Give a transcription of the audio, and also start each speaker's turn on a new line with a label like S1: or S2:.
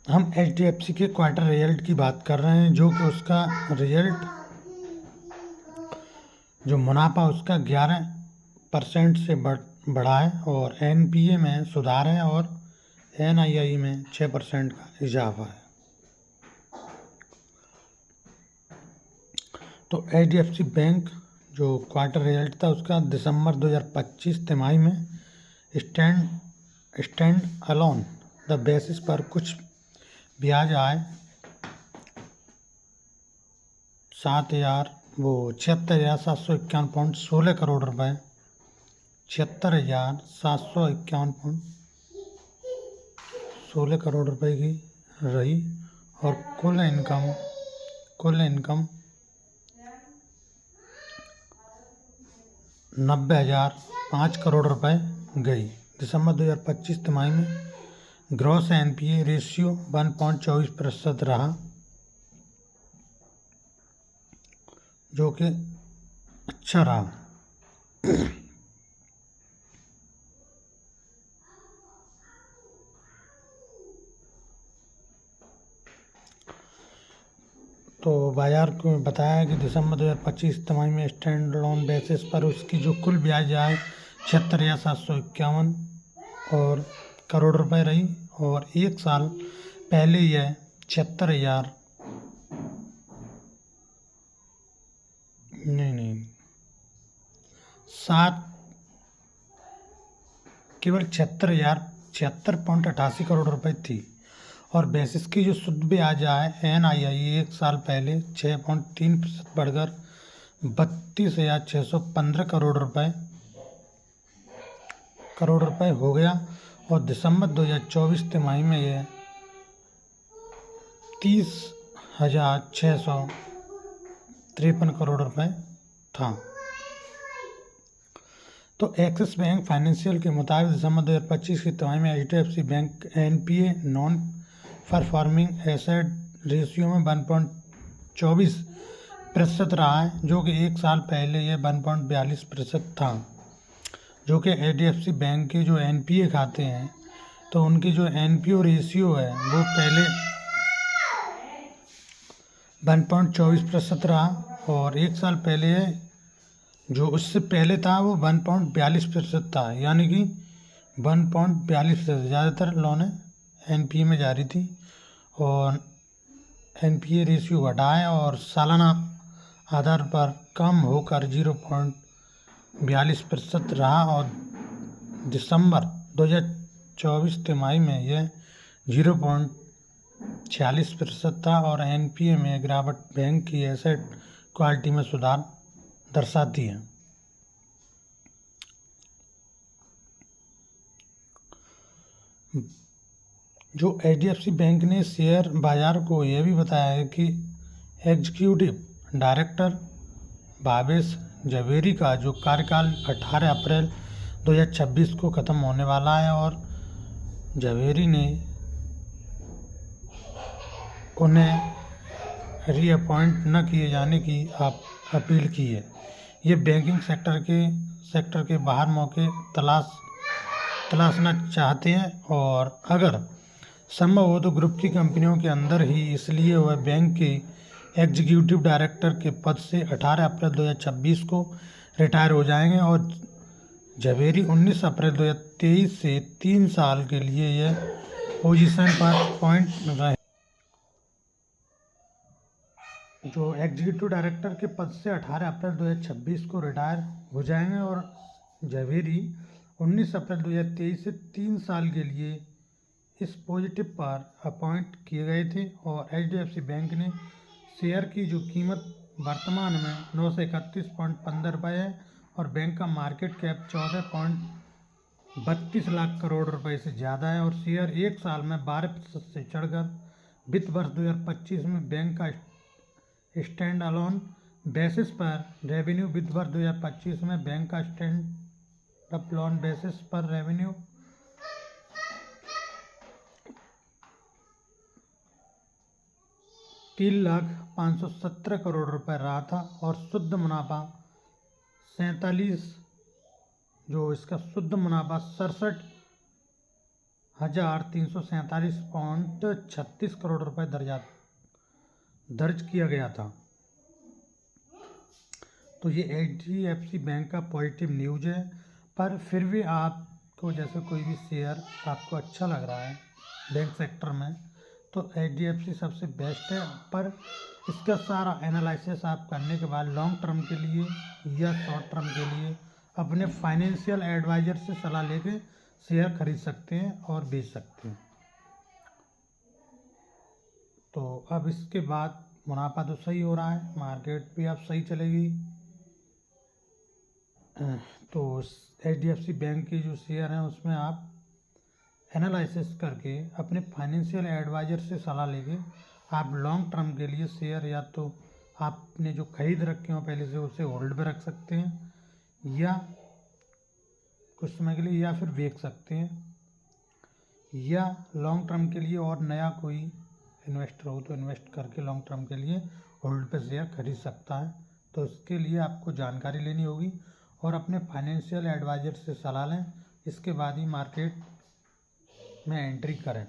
S1: हम HDFC के quarter result की बात कर रहे हैं, जो कि उसका रिजल्ट जो मुनाफा उसका 11% से बढ़ा है और NPA में सुधार है और NII में 6% का इजाफा है। तो HDFC बैंक जो क्वार्टर रिजल्ट था उसका दिसंबर 2025 तिमाही में स्टैंड अलोन द बेसिस पर कुछ ब्याज आय 76,751.16 करोड़ रुपए 76,751.16 करोड़ रुपए की रही और कुल इनकम 90,005 करोड़ रुपए गई। दिसंबर 2025 तिमाही में ग्रॉस NPA रेशियो 1.24% रहा, जो कि अच्छा रहा। तो बाजार को बताया कि दिसंबर 2025 तिमाही में स्टैंड अलोन बेसिस पर उसकी जो कुल ब्याज आय 76,751 और करोड़ रुपए रही और एक साल पहले यह 76,000 नहीं सात केवल 76,076.88 करोड़ रुपए थी और बेसिस की जो शुद्ध ब्याज आय NII एक साल पहले 6.3% बढ़कर 32,615 करोड़ रुपए हो गया और दिसंबर 2024 तिमाही में यह 30,653 करोड़ रुपए था। तो एक्सिस बैंक फाइनेंशियल के मुताबिक दिसंबर 2025 की तिमाही में HDFC bank NPA non performing asset ratio में 1.24% रहा है, जो कि एक साल पहले यह 1.42% था। जो कि HDFC बैंक के जो NPA खाते हैं तो उनकी जो NPA रेशियो है वो पहले 1.24% रहा और एक साल पहले जो उससे पहले था वो 1.42% था, यानी कि 1.42%। ज़्यादातर लोनें NPA में जारी थी और NPA रेशियो घटा है और सालाना आधार पर कम होकर 0.42% रहा और दिसंबर 2024 तिमाही में यह 0.46% था और NPA में गिरावट बैंक की एसेट क्वालिटी में सुधार दर्शाती है। जो HDFC बैंक ने शेयर बाजार को यह भी बताया है कि एग्जीक्यूटिव डायरेक्टर भावेश जवेरी का जो कार्यकाल 18 अप्रैल 2026 को ख़त्म होने वाला है और जवेरी ने उन्हें रीअपॉइंट न किए जाने की अपील की है। ये बैंकिंग सेक्टर के बाहर मौके तलाशना चाहते हैं और अगर संभव हो तो ग्रुप की कंपनियों के अंदर ही, इसलिए वह बैंक के एग्जीक्यूटिव डायरेक्टर के पद से 18 अप्रैल 2026 को रिटायर हो जाएंगे और जवेरी 19 अप्रैल 2023 से 3 साल के लिए यह पोजीशन पर अपॉइंट रहे। जो एग्जीक्यूटिव डायरेक्टर के पद से 18 अप्रैल 2026 को रिटायर हो जाएंगे और जवेरी 19 अप्रैल 2023 से 3 साल के लिए इस पॉजिटिव पर अपॉइंट किए गए थे और HDFC बैंक ने शेयर की जो कीमत वर्तमान में 931.15 रुपये है और बैंक का मार्केट कैप 14.32 लाख करोड़ रुपए से ज़्यादा है और शेयर एक साल में 12% से चढ़कर वित्त वर्ष 2025 में बैंक का स्टैंड अलोन बेसिस पर रेवेन्यू वित्त वर्ष 2025 में बैंक का स्टैंड अप लोन बेसिस पर रेवेन्यू 3,517 करोड़ रुपए रहा था और शुद्ध मुनाफा 67 1347.36 करोड़ रुपए दर्ज किया गया था। तो ये HDFC बैंक का पॉजिटिव न्यूज़ है। पर फिर भी आपको जैसे कोई भी शेयर आपको अच्छा लग रहा है बैंक सेक्टर में, तो HDFC सबसे बेस्ट है। पर इसका सारा एनालिसिस आप करने के बाद लॉन्ग टर्म के लिए या शॉर्ट टर्म के लिए अपने फाइनेंशियल एडवाइज़र से सलाह लेके शेयर खरीद सकते हैं और बेच सकते हैं। तो अब इसके बाद मुनाफा तो सही हो रहा है, मार्केट भी अब सही चलेगी। तो HDFC बैंक के जो शेयर हैं उसमें आप एनालिसिस करके अपने फाइनेंशियल एडवाइज़र से सलाह लेके आप लॉन्ग टर्म के लिए शेयर या तो आपने जो खरीद रखे हो पहले से उसे होल्ड पे रख सकते हैं या कुछ समय के लिए, या फिर बेच सकते हैं, या लॉन्ग टर्म के लिए और नया कोई इन्वेस्टर हो तो इन्वेस्ट करके लॉन्ग टर्म के लिए होल्ड पे शेयर खरीद सकता है। तो इसके लिए आपको जानकारी लेनी होगी और अपने फाइनेंशियल एडवाइज़र से सलाह लें, इसके बाद ही मार्केट में एंट्री करें।